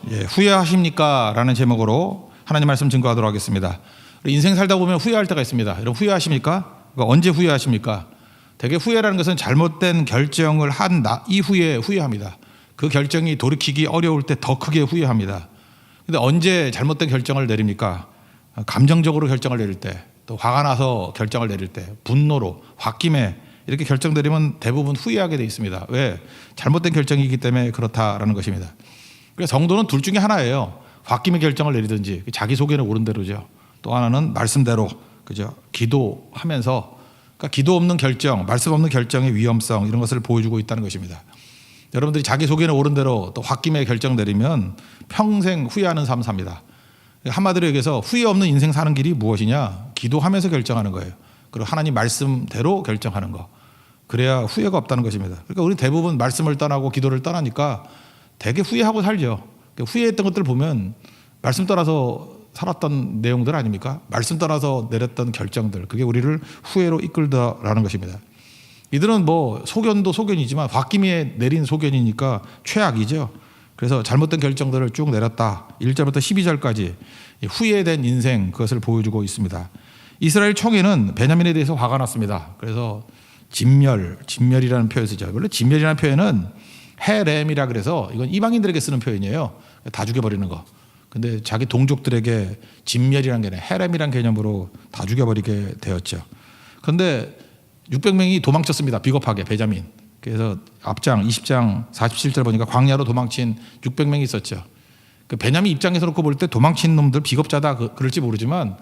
후회하십니까? 라는 제목으로 하나님 말씀 증거하도록 하겠습니다. 인생 살다 보면 후회할 때가 있습니다. 여러분 후회하십니까? 언제 후회하십니까? 대개 후회라는 것은 잘못된 결정을 한 이후에 후회합니다. 그 결정이 돌이키기 어려울 때 더 크게 후회합니다. 근데 언제 잘못된 결정을 내립니까? 감정적으로 결정을 내릴 때, 또 화가 나서 결정을 내릴 때, 분노로, 홧김에 이렇게 결정 내리면 대부분 후회하게 돼 있습니다. 왜? 잘못된 결정이기 때문에 그렇다라는 것입니다. 그래서 성도는 둘 중에 하나예요. 홧김에 결정을 내리든지 자기 속에는 옳은 대로죠. 또 하나는 말씀대로, 그죠? 기도하면서, 그러니까 기도 없는 결정, 말씀 없는 결정의 위험성 이런 것을 보여주고 있다는 것입니다. 여러분들이 자기 속에는 옳은 대로 또 홧김에 결정 내리면 평생 후회하는 삶 삽니다. 한마디로 얘기해서 후회 없는 인생 사는 길이 무엇이냐? 기도하면서 결정하는 거예요. 그리고 하나님 말씀대로 결정하는 거. 그래야 후회가 없다는 것입니다. 그러니까 우리 대부분 말씀을 떠나고 기도를 떠나니까 되게 후회하고 살죠. 후회했던 것들을 보면 말씀 떠나서 살았던 내용들 아닙니까? 말씀 떠나서 내렸던 결정들, 그게 우리를 후회로 이끌다라는 것입니다. 이들은 뭐 소견도 소견이지만 홧김에 내린 소견이니까 최악이죠. 그래서 잘못된 결정들을 쭉 내렸다. 1절부터 12절까지 후회된 인생, 그것을 보여주고 있습니다. 이스라엘 총회는 베냐민에 대해서 화가 났습니다. 그래서 진멸이라는 표현을 쓰죠. 원래 진멸이라는 표현은 헤렘이라 그래서 이건 이방인들에게 쓰는 표현이에요. 다 죽여버리는 거. 근데 자기 동족들에게 진멸이라는 개념, 헤렘이라는 개념으로 다 죽여버리게 되었죠. 그런데 600명이 도망쳤습니다. 비겁하게 베냐민. 그래서 앞장 20장 47절 보니까 광야로 도망친 600명이 있었죠. 그 베냐민 입장에서 놓고 볼 때 도망친 놈들 비겁자다 그럴지 모르지만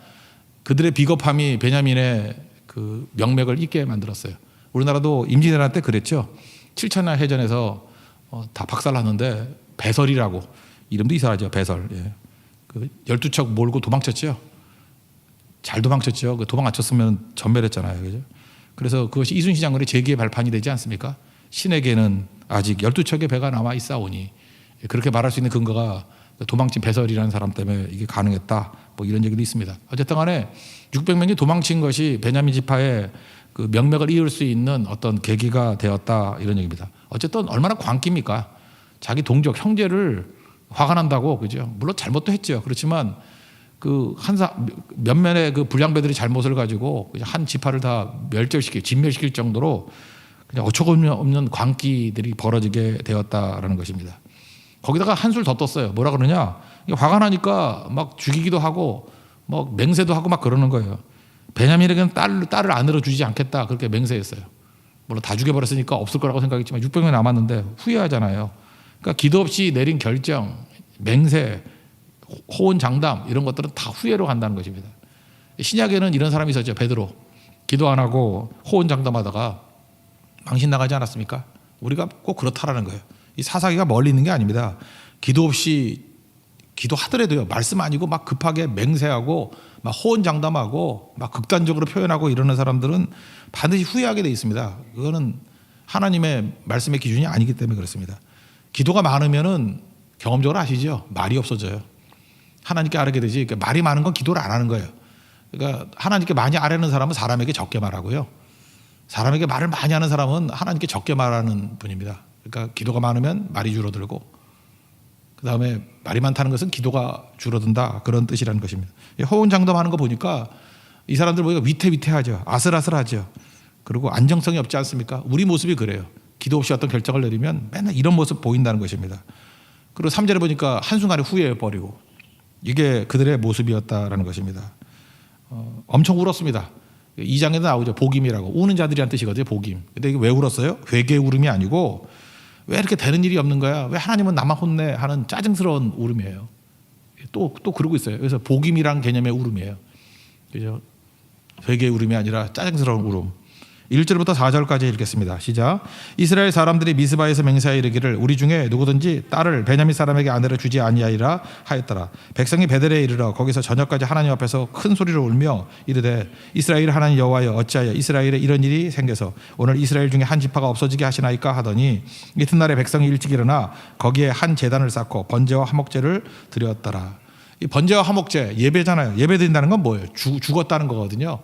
그들의 비겁함이 베냐민의 그 명맥을 잇게 만들었어요. 우리나라도 임진왜란 때 그랬죠. 7천년 해전에서 다 박살났는데 배설이라고, 이름도 이상하죠. 배설. 예. 그 12척 몰고 도망쳤죠. 잘 도망쳤죠. 도망 안 쳤으면 전멸했잖아요. 그죠? 그래서 그것이 이순신 장군의 재기의 발판이 되지 않습니까? 신에게는 아직 12척의 배가 남아 있사오니, 그렇게 말할 수 있는 근거가 도망친 배설이라는 사람 때문에 이게 가능했다. 뭐 이런 얘기도 있습니다. 어쨌든 간에 600명이 도망친 것이 베냐민 지파의 그 명맥을 이을 수 있는 어떤 계기가 되었다, 이런 얘기입니다. 어쨌든 얼마나 광기입니까? 자기 동족 형제를 화가 난다고, 그죠? 물론 잘못도 했죠. 그렇지만 그 몇몇의 그 불량배들이 잘못을 가지고 한 지파를 다 진멸시킬 정도로 그냥 어처구니없는 광기들이 벌어지게 되었다라는 것입니다. 거기다가 한술 더 떴어요. 뭐라 그러냐? 화가 나니까 막 죽이기도 하고 뭐 맹세도 하고 막 그러는 거예요. 베냐민에게는 딸을 안으로 주지 않겠다, 그렇게 맹세했어요. 물론 다 죽여버렸으니까 없을 거라고 생각했지만 600명 남았는데 후회하잖아요. 그러니까 기도 없이 내린 결정, 맹세, 호언장담 이런 것들은 다 후회로 간다는 것입니다. 신약에는 이런 사람이 있었죠. 베드로. 기도 안 하고 호언장담하다가 망신 나가지 않았습니까? 우리가 꼭 그렇다라는 거예요. 이 사사기가 멀리 있는 게 아닙니다. 기도 없이 기도하더라도요, 말씀 아니고 막 급하게 맹세하고 막 호언장담하고 막 극단적으로 표현하고 이러는 사람들은 반드시 후회하게 돼 있습니다. 그거는 하나님의 말씀의 기준이 아니기 때문에 그렇습니다. 기도가 많으면은 경험적으로 아시죠? 말이 없어져요. 하나님께 아뢰게 되지. 그러니까 말이 많은 건 기도를 안 하는 거예요. 그러니까 하나님께 많이 아뢰는 사람은 사람에게 적게 말하고요. 사람에게 말을 많이 하는 사람은 하나님께 적게 말하는 분입니다. 그러니까 기도가 많으면 말이 줄어들고, 그 다음에 말이 많다는 것은 기도가 줄어든다, 그런 뜻이라는 것입니다. 호언장담하는 거 보니까 이 사람들 보니까 위태위태하죠. 아슬아슬하죠. 그리고 안정성이 없지 않습니까? 우리 모습이 그래요. 기도 없이 어떤 결정을 내리면 맨날 이런 모습 보인다는 것입니다. 그리고 3절에 보니까 한순간에 후회해버리고, 이게 그들의 모습이었다라는 것입니다. 엄청 울었습니다. 2장에도 나오죠. 복임이라고. 우는 자들이란 뜻이거든요. 복임. 근데 이게 왜 울었어요? 회개의 울음이 아니고 왜 이렇게 되는 일이 없는 거야? 왜 하나님은 나만 혼내? 하는 짜증스러운 울음이에요. 또 그러고 있어요. 그래서 복임이란 개념의 울음이에요. 그죠? 회개의 울음이 아니라 짜증스러운 울음. 1절부터 4절까지 읽겠습니다. 시작. 이스라엘 사람들이 미스바에서 맹세하여 이르기를 우리 중에 누구든지 딸을 베냐민 사람에게 아내로 주지 아니하리라 하였더라. 백성이 베델에 이르러 거기서 저녁까지 하나님 앞에서 큰 소리로 울며 이르되 이스라엘 하나님 여호와여 어찌하여 이스라엘에 이런 일이 생겨서 오늘 이스라엘 중에 한 지파가 없어지게 하시나이까 하더니 이튿날에 백성이 일찍 일어나 거기에 한 제단을 쌓고 번제와 화목제를 드렸더라. 이 번제와 화목제 예배잖아요. 예배 드린다는 건 뭐예요? 죽었다는 거거든요.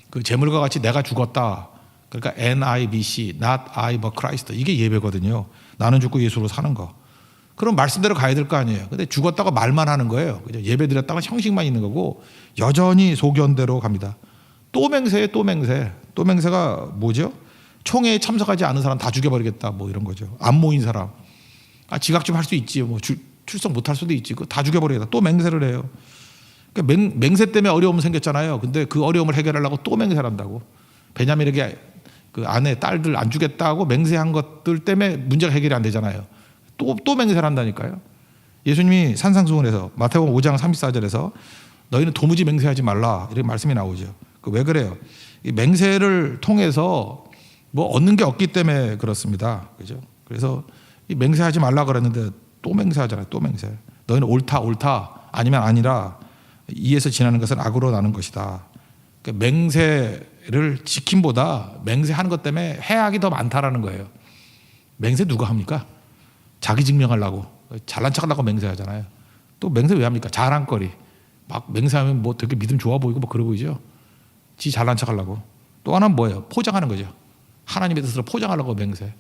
그 제물과 같이 내가 죽었다. 그러니까 NIBC, not I but Christ. 이게 예배거든요. 나는 죽고 예수로 사는 거. 그럼 말씀대로 가야 될 거 아니에요. 근데 죽었다고 말만 하는 거예요. 그죠? 예배 드렸다가 형식만 있는 거고 여전히 소견대로 갑니다. 또 맹세에 또 맹세. 또 맹세가 뭐죠? 총회에 참석하지 않은 사람 다 죽여버리겠다. 뭐 이런 거죠. 안 모인 사람. 지각 좀 할 수 있지. 뭐 출석 못 할 수도 있지. 그거 다 죽여버리겠다. 또 맹세를 해요. 그러니까 맹세 때문에 어려움 생겼잖아요. 근데 그 어려움을 해결하려고 또 맹세를 한다고. 베냐민에게 그 아내, 딸들 안 주겠다고 맹세한 것들 때문에 문제가 해결이 안 되잖아요. 또 맹세를 한다니까요. 예수님이 산상수훈에서 마태복음 5장 34절에서 너희는 도무지 맹세하지 말라 이렇게 말씀이 나오죠. 왜 그래요? 이 맹세를 통해서 뭐 얻는 게 없기 때문에 그렇습니다. 그죠? 그래서 이 맹세하지 말라 그랬는데 또 맹세하잖아요. 또 맹세. 너희는 옳다 아니면 아니라 이에서 지나는 것은 악으로 나는 것이다. 그러니까 맹세를 지킴보다 맹세하는 것 때문에 해악이 더 많다라는 거예요. 맹세 누가 합니까? 자기 증명하려고 잘난 척하려고 맹세하잖아요. 또 맹세 왜 합니까? 자랑거리. 막 맹세하면 뭐 되게 믿음 좋아 보이고 뭐 그러 보이죠. 지 잘난 척하려고. 또 하나는 뭐예요? 포장하는 거죠. 하나님의 뜻으로 포장하려고 맹세.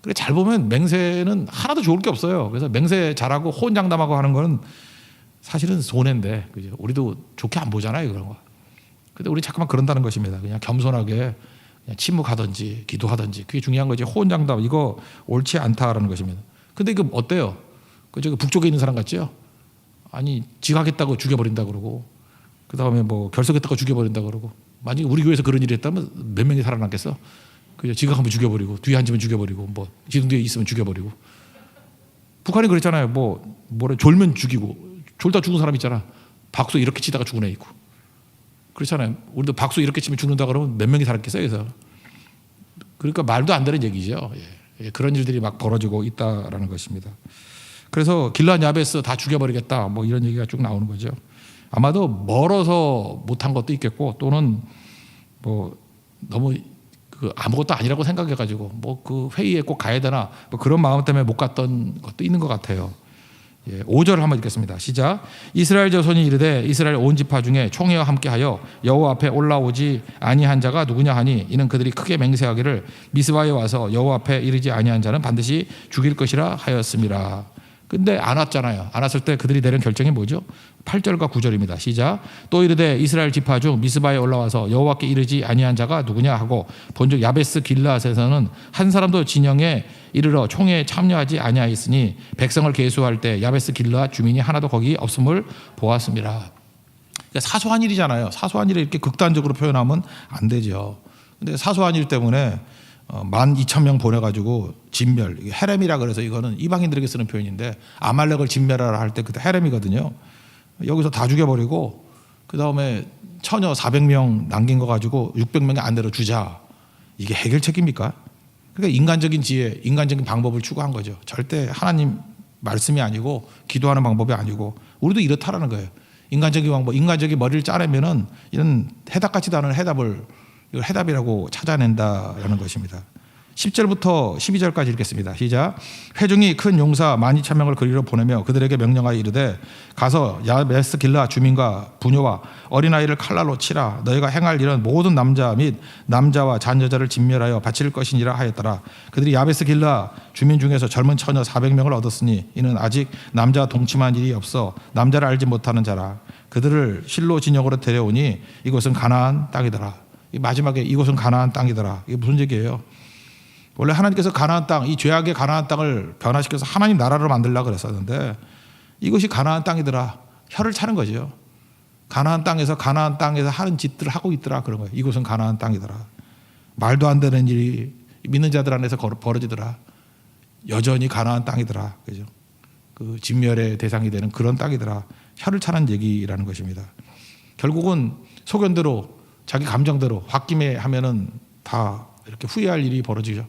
그래 잘 보면 맹세는 하나도 좋을 게 없어요. 그래서 맹세 잘하고 호언장담하고 하는 거는 사실은 손해인데, 그죠? 우리도 좋게 안 보잖아요, 그런 거. 근데 우리 자꾸만 그런다는 것입니다. 그냥 겸손하게 그냥 침묵하든지 기도하든지 그게 중요한 거지. 호언장담 이거 옳지 않다라는 것입니다. 근데 이거 어때요? 그 저기 북쪽에 있는 사람 같죠? 아니 지각했다고 죽여버린다 그러고, 그 다음에 뭐 결석했다고 죽여버린다 그러고. 만약에 우리 교회에서 그런 일이 했다면 몇 명이 살아났겠어? 그죠? 지각하면 죽여버리고, 뒤에 앉으면 죽여버리고, 뭐 기둥 뒤에 있으면 죽여버리고. 북한이 그랬잖아요. 뭐래 졸면 죽이고, 졸다 죽은 사람 있잖아. 박수 이렇게 치다가 죽은 애 있고. 그렇잖아요. 우리도 박수 이렇게 치면 죽는다 그러면 몇 명이 살았겠어요? 그래서 그러니까 말도 안 되는 얘기죠. 예. 그런 일들이 막 벌어지고 있다라는 것입니다. 그래서 길앗 야베스 다 죽여버리겠다 뭐 이런 얘기가 쭉 나오는 거죠. 아마도 멀어서 못한 것도 있겠고, 또는 뭐 너무 그 아무것도 아니라고 생각해가지고 뭐 그 회의에 꼭 가야 되나 뭐 그런 마음 때문에 못 갔던 것도 있는 것 같아요. 5절 한번 읽겠습니다. 시작. 이스라엘 자손이 이르되 이스라엘 온 지파 중에 총회와 함께하여 여호와 앞에 올라오지 아니한 자가 누구냐 하니, 이는 그들이 크게 맹세하기를 미스바에 와서 여호와 앞에 이르지 아니한 자는 반드시 죽일 것이라 하였습니다. 근데 안 왔잖아요. 안 왔을 때 그들이 내린 결정이 뭐죠? 8절과 9절입니다. 시작. 또 이르되 이스라엘 지파 중 미스바에 올라와서 여호와께 이르지 아니한 자가 누구냐 하고, 본즉 야베스 길앗에서는 한 사람도 진영에 이르러 총회에 참여하지 아니하였으니 백성을 계수할 때 야베스 길앗 주민이 하나도 거기 없음을 보았습니다. 그러니까 사소한 일이잖아요. 사소한 일을 이렇게 극단적으로 표현하면 안 되죠. 근데 사소한 일 때문에 12,000명 보내가지고 진멸, 헤렘이라 그래서 이거는 이방인들에게 쓰는 표현인데, 아말렉을 진멸하라 할 때 그때 헤렘이거든요. 여기서 다 죽여버리고, 그 다음에 처녀 400명 남긴 거 가지고 600명이 안 내려주자. 이게 해결책입니까? 그러니까 인간적인 지혜, 인간적인 방법을 추구한 거죠. 절대 하나님 말씀이 아니고 기도하는 방법이 아니고. 우리도 이렇다라는 거예요. 인간적인 방법, 인간적인 머리를 짜내면은 이런 해답 같지도 않은 해답을, 이걸 해답이라고 찾아낸다라는 것입니다. 10절부터 12절까지 읽겠습니다. 시작. 회중이 큰 용사 12,000명을 그리로 보내며 그들에게 명령하여 이르되 가서 야베스 길앗 주민과 부녀와 어린아이를 칼날로 치라. 너희가 행할 일은 모든 남자 및 남자와 잔여자를 진멸하여 바칠 것이니라 하였더라. 그들이 야베스 길앗 주민 중에서 젊은 처녀 400명을 얻었으니 이는 아직 남자와 동침한 일이 없어 남자를 알지 못하는 자라. 그들을 실로 진영으로 데려오니 이곳은 가나안 땅이더라. 마지막에 이곳은 가나안 땅이더라. 이게 무슨 얘기예요? 원래 하나님께서 가나안 땅, 이 죄악의 가나안 땅을 변화시켜서 하나님 나라로 만들려고 그랬었는데, 이것이 가나안 땅이더라. 혀를 차는 거죠. 가나안 땅에서 하는 짓들을 하고 있더라. 그런 거예요. 이곳은 가나안 땅이더라. 말도 안 되는 일이 믿는 자들 안에서 벌어지더라. 여전히 가나안 땅이더라. 그죠? 그 진멸의 대상이 되는 그런 땅이더라. 혀를 차는 얘기라는 것입니다. 결국은 소견대로, 자기 감정대로 홧김에 하면은 다 이렇게 후회할 일이 벌어지죠.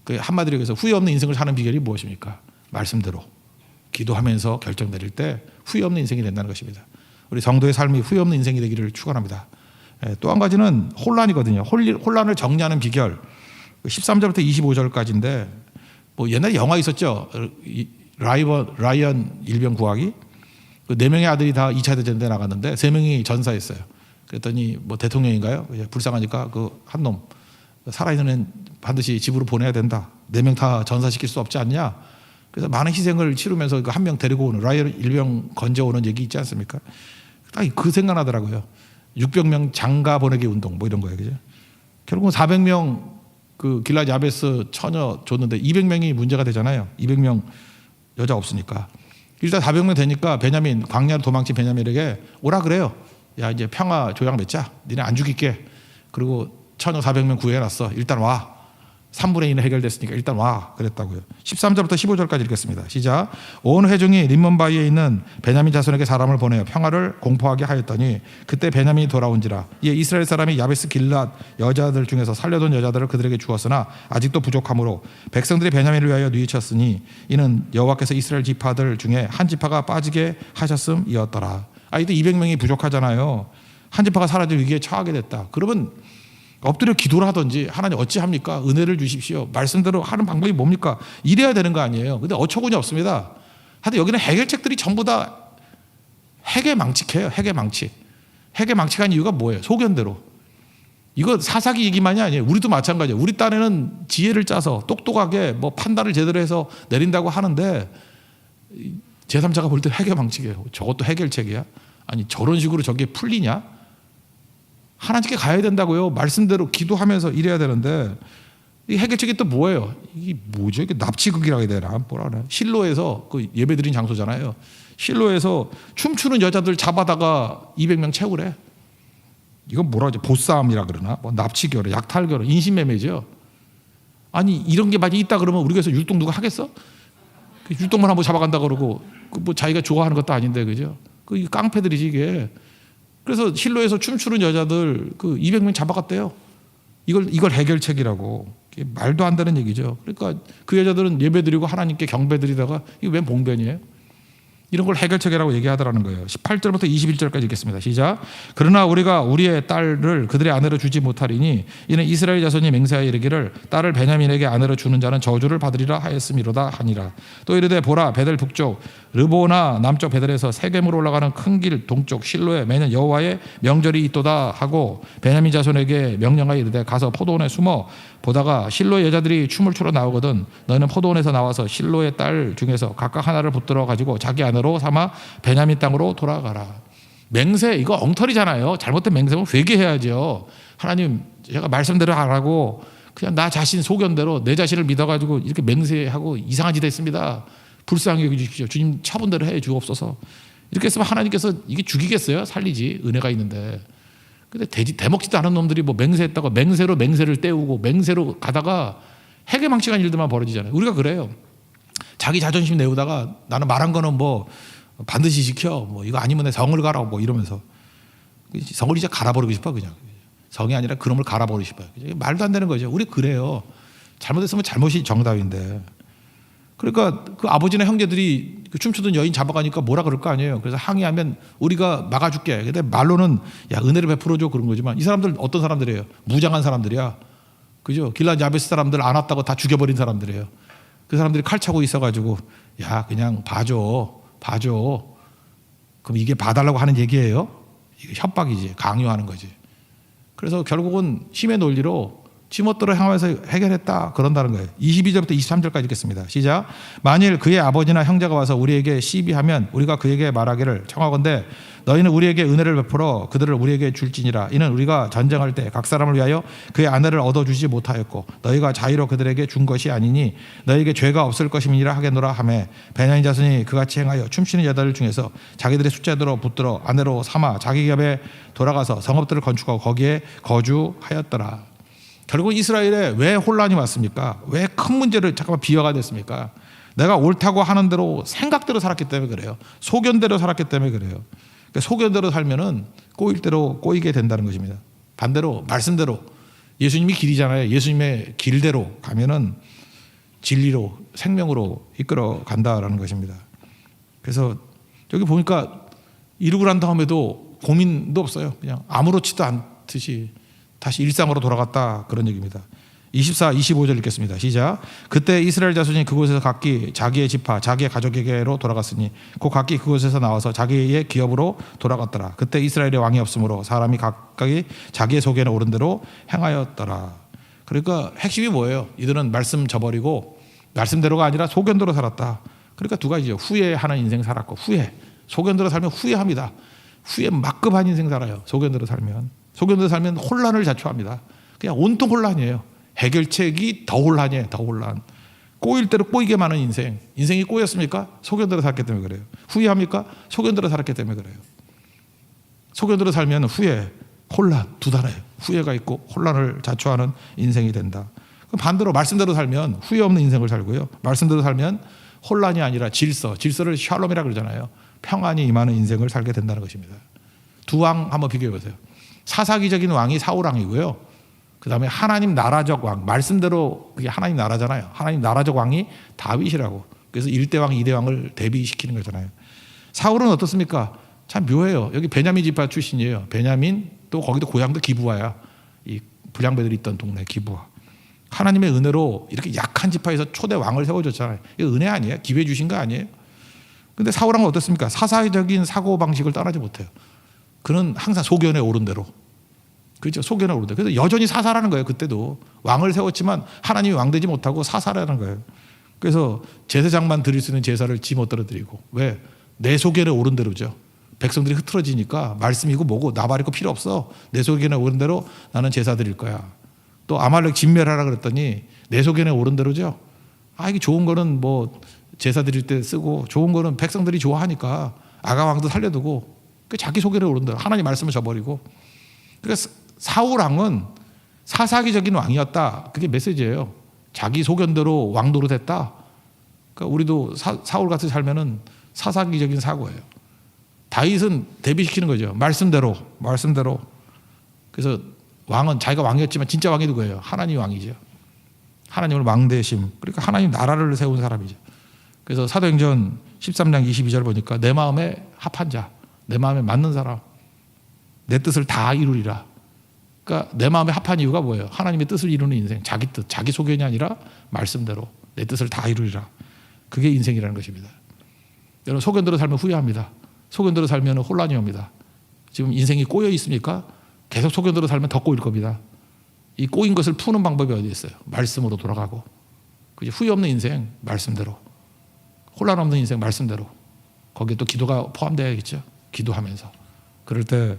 그 한마디로 해서 후회 없는 인생을 사는 비결이 무엇입니까? 말씀대로 기도하면서 결정 내릴 때 후회 없는 인생이 된다는 것입니다. 우리 성도의 삶이 후회 없는 인생이 되기를 축원합니다. 또 한 가지는 혼란이거든요. 혼란을 정리하는 비결 13절부터 25절까지인데, 뭐 옛날에 영화 있었죠. 라이언 일병 구하기. 그 4명의 아들이 다 2차 대전에 나갔는데 3명이 전사했어요. 그랬더니 뭐 대통령인가요? 불쌍하니까 그 한 놈 살아있는 애는 반드시 집으로 보내야 된다. 4명 다 전사시킬 수 없지 않냐? 그래서 많은 희생을 치르면서 그 한 명 데리고 오는 라이언 일병 건져오는 얘기 있지 않습니까? 딱 그 생각나더라고요. 600명 장가 보내기 운동 뭐 이런 거예요, 그죠? 결국은 400명 그 길랏 야베스 처녀 줬는데 200명이 문제가 되잖아요. 200명 여자 없으니까. 일단 400명 되니까 베냐민 광야로 도망친 베냐민에게 오라 그래요. 야 이제 평화 조약 맺자. 니네 안 죽일게. 그리고 처녀 400명 구해놨어. 일단 와. 3분의 1은 해결됐으니까 일단 와 그랬다고요. 13절부터 15절까지 읽겠습니다. 시작. 온 회중이 림몬바위에 있는 베냐민 자손에게 사람을 보내어 평화를 공포하게 하였더니 그때 베냐민이 돌아온지라. 이에 이스라엘 사람이 야베스 길랏 여자들 중에서 살려둔 여자들을 그들에게 주었으나 아직도 부족하므로 백성들이 베냐민을 위하여 뉘우쳤으니 이는 여호와께서 이스라엘 지파들 중에 한 지파가 빠지게 하셨음이었더라. 이때 200명이 부족하잖아요. 한 지파가 사라질 위기에 처하게 됐다. 그러면 엎드려 기도를 하든지 하나님 어찌합니까? 은혜를 주십시오. 말씀대로 하는 방법이 뭡니까? 이래야 되는 거 아니에요. 근데 어처구니 없습니다. 하여튼 여기는 해결책들이 전부 다 해계망측해요. 해계망측. 해계망측한 이유가 뭐예요? 소견대로. 이거 사사기 얘기만이 아니에요. 우리도 마찬가지예요. 우리 딴에는 지혜를 짜서 똑똑하게 뭐 판단을 제대로 해서 내린다고 하는데 제3자가 볼 때 해계망측이에요. 저것도 해결책이야? 아니 저런 식으로 저게 풀리냐? 하나님께 가야 된다고요. 말씀대로 기도하면서 이래야 되는데 이 해결책이 또 뭐예요? 이게 뭐죠? 이게 납치극이라고 해야 되나? 뭐라 그래? 실로에서 그 예배드린 장소잖아요. 실로에서 춤추는 여자들 잡아다가 200명 채우래. 이건 뭐라 하지? 보싸움이라 그러나? 뭐 납치결혼, 약탈결혼, 인신매매죠. 아니 이런 게 만약 있다 그러면 우리가 율동 누가 하겠어? 율동만 한번 잡아간다 그러고 뭐 자기가 좋아하는 것도 아닌데 그죠? 그 깡패들이지 이게. 그래서 실로에서 춤추는 여자들 그 200명 잡아갔대요. 이걸 해결책이라고. 말도 안 되는 얘기죠. 그러니까 그 여자들은 예배드리고 하나님께 경배드리다가 이게 웬 봉변이에요? 이런 걸 해결책이라고 얘기하더라는 거예요. 18절부터 21절까지 읽겠습니다. 시작. 그러나 우리가 우리의 딸을 그들의 아내로 주지 못하리니 이는 이스라엘 자손이 맹세하여 이르기를 딸을 베냐민에게 아내로 주는 자는 저주를 받으리라 하였음이로다 하니라. 또 이르되 보라 베델 북쪽 르보나 남쪽 베델에서 세겜으로 올라가는 큰 길 동쪽 실로에 매년 여호와의 명절이 있도다 하고 베냐민 자손에게 명령하여 이르되 가서 포도원에 숨어 보다가 실로의 여자들이 춤을 추러 나오거든 너희는 포도원에서 나와서 실로의 딸 중에서 각각 하나를 붙들어 가지고 자기 아내로 삼아 베냐민 땅으로 돌아가라. 맹세 이거 엉터리잖아요. 잘못된 맹세면 회개해야죠. 하나님 제가 말씀대로 안 하고 그냥 나 자신 소견대로 내 자신을 믿어가지고 이렇게 맹세하고 이상한 짓 했습니다. 불쌍히 여겨주십시오. 주님 차분대로 해 주옵소서. 이렇게 했으면 하나님께서 이게 죽이겠어요? 살리지 은혜가 있는데. 근데 대먹지도 않은 놈들이 뭐 맹세했다고 맹세로 맹세를 때우고 맹세로 가다가 해계망측한 일들만 벌어지잖아요. 우리가 그래요. 자기 자존심 내우다가 나는 말한 거는 뭐 반드시 지켜. 뭐 이거 아니면 내 성을 가라고 뭐 이러면서 성을 이제 갈아버리고 싶어 그냥. 성이 아니라 그놈을 갈아버리고 싶어요. 말도 안 되는 거죠. 우리 그래요. 잘못했으면 잘못이 정답인데. 그러니까 그 아버지나 형제들이 그 춤추던 여인 잡아가니까 뭐라 그럴 거 아니에요. 그래서 항의하면 우리가 막아줄게. 근데 말로는 야 은혜를 베풀어줘 그런 거지만 이 사람들 어떤 사람들이에요? 무장한 사람들이야. 그죠? 길랏 야베스 사람들 안 왔다고 다 죽여버린 사람들이에요. 그 사람들이 칼 차고 있어가지고 야 그냥 봐줘. 그럼 이게 봐달라고 하는 얘기예요? 이게 협박이지. 강요하는 거지. 그래서 결국은 힘의 논리로 지멋대로 향하면서 해결했다 그런다는 거예요. 22절부터 23절까지 읽겠습니다. 시작. 만일 그의 아버지나 형제가 와서 우리에게 시비하면 우리가 그에게 말하기를 청하건대 너희는 우리에게 은혜를 베풀어 그들을 우리에게 줄지니라. 이는 우리가 전쟁할 때 각 사람을 위하여 그의 아내를 얻어주지 못하였고 너희가 자의로 그들에게 준 것이 아니니 너희에게 죄가 없을 것임이니라 하겠노라 하매 베냐민 자손이 그같이 행하여 춤추는 여자들 중에서 자기들의 숫자대로 붙들어 아내로 삼아 자기 겹에 돌아가서 성읍들을 건축하고 거기에 거주하였더라. 결국 이스라엘에 왜 혼란이 왔습니까? 왜 큰 문제를 잠깐만 비화가 됐습니까? 내가 옳다고 하는 대로 생각대로 살았기 때문에 그래요. 소견대로 살았기 때문에 그래요. 그러니까 소견대로 살면은 꼬일 대로 꼬이게 된다는 것입니다. 반대로 말씀대로 예수님이 길이잖아요. 예수님의 길대로 가면은 진리로 생명으로 이끌어 간다라는 것입니다. 그래서 여기 보니까 이루고 난 다음에도 고민도 없어요. 그냥 아무렇지도 않듯이 다시 일상으로 돌아갔다 그런 얘기입니다. 24, 25절 읽겠습니다. 시작. 그때 이스라엘 자손이 그곳에서 각기 자기의 지파 자기의 가족에게로 돌아갔으니 곧 각기 그곳에서 나와서 자기의 기업으로 돌아갔더라. 그때 이스라엘에 왕이 없으므로 사람이 각각이 자기의 속에는 옳은 대로 행하였더라. 그러니까 핵심이 뭐예요? 이들은 말씀 저버리고 말씀대로가 아니라 소견대로 살았다. 그러니까 두 가지죠. 후회하는 인생 살았고 후회. 소견대로 살면 후회합니다. 후회 막급한 인생 살아요. 소견대로 살면 혼란을 자초합니다. 그냥 온통 혼란이에요. 해결책이 더 혼란이에요. 더 혼란. 꼬일 대로 꼬이게 많은 인생. 인생이 꼬였습니까? 소견대로 살았기 때문에 그래요. 후회합니까? 소견대로 살았기 때문에 그래요. 소견대로 살면 후회, 혼란 두 단어예요. 후회가 있고 혼란을 자초하는 인생이 된다. 반대로 말씀대로 살면 후회 없는 인생을 살고요. 말씀대로 살면 혼란이 아니라 질서를 샬롬이라 그러잖아요. 평안이 임하는 인생을 살게 된다는 것입니다. 두 왕 한번 비교해 보세요. 사사기적인 왕이 사울 왕이고요. 그 다음에 하나님 나라적 왕, 말씀대로 그게 하나님 나라잖아요. 하나님 나라적 왕이 다윗이라고. 그래서 1대 왕, 2대 왕을 대비시키는 거잖아요. 사울은 어떻습니까? 참 묘해요. 여기 베냐민 지파 출신이에요. 베냐민 또 거기도 고향도 기브아야. 이 불량배들이 있던 동네 기브아. 하나님의 은혜로 이렇게 약한 지파에서 초대 왕을 세워줬잖아요. 이거 은혜 아니에요? 기회 주신 거 아니에요? 근데 사울 왕은 어떻습니까? 사사적인 사고방식을 떠나지 못해요. 그는 항상 소견에 오른 대로. 그렇죠? 소견에 오른 대로. 그래서 여전히 사사라는 거예요. 그때도. 왕을 세웠지만 하나님이 왕 되지 못하고 사사라는 거예요. 그래서 제사장만 드릴 수 있는 제사를 지 못 떨어뜨리고. 왜? 내 소견에 오른 대로죠. 백성들이 흐트러지니까 말씀이고 뭐고 나발이고 필요 없어. 내 소견에 오른 대로 나는 제사 드릴 거야. 또 아말렉 진멸하라 그랬더니 내 소견에 오른 대로죠. 이게 좋은 거는 뭐 제사 드릴 때 쓰고 좋은 거는 백성들이 좋아하니까 아가 왕도 살려두고 자기 소견에 오른 대로 하나님 말씀을 저버리고. 그러니까 사울 왕은 사사기적인 왕이었다. 그게 메시지예요. 자기 소견대로 왕도로 됐다. 그러니까 우리도 사울 같이 살면은 사사기적인 사고예요. 다윗은 대비시키는 거죠. 말씀대로. 그래서 왕은 자기가 왕이었지만 진짜 왕이 누구예요? 하나님이 왕이죠. 하나님을 왕대심. 그러니까 하나님 나라를 세운 사람이죠. 그래서 사도행전 13장 22절 보니까 내 마음에 합한 자, 내 마음에 맞는 사람, 내 뜻을 다 이루리라. 그러니까 내 마음에 합한 이유가 뭐예요? 하나님의 뜻을 이루는 인생. 자기 뜻, 자기 소견이 아니라 말씀대로 내 뜻을 다 이루리라. 그게 인생이라는 것입니다. 여러분 소견대로 살면 후회합니다. 소견대로 살면 혼란이 옵니다. 지금 인생이 꼬여 있습니까? 계속 소견대로 살면 더 꼬일 겁니다. 이 꼬인 것을 푸는 방법이 어디 있어요? 말씀으로 돌아가고. 후회 없는 인생 말씀대로. 혼란 없는 인생 말씀대로. 거기에 또 기도가 포함되어야겠죠. 기도하면서. 그럴 때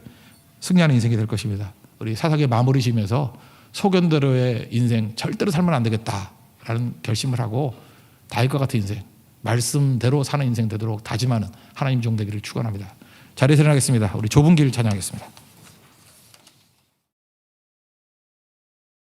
승리하는 인생이 될 것입니다. 우리 사사기 마무리 지면서 소견대로의 인생 절대로 살면 안 되겠다라는 결심을 하고 다윗과 같은 인생, 말씀대로 사는 인생 되도록 다짐하는 하나님 종 되기를 축원합니다. 자리에서 일어나겠습니다. 우리 좁은 길 찬양하겠습니다.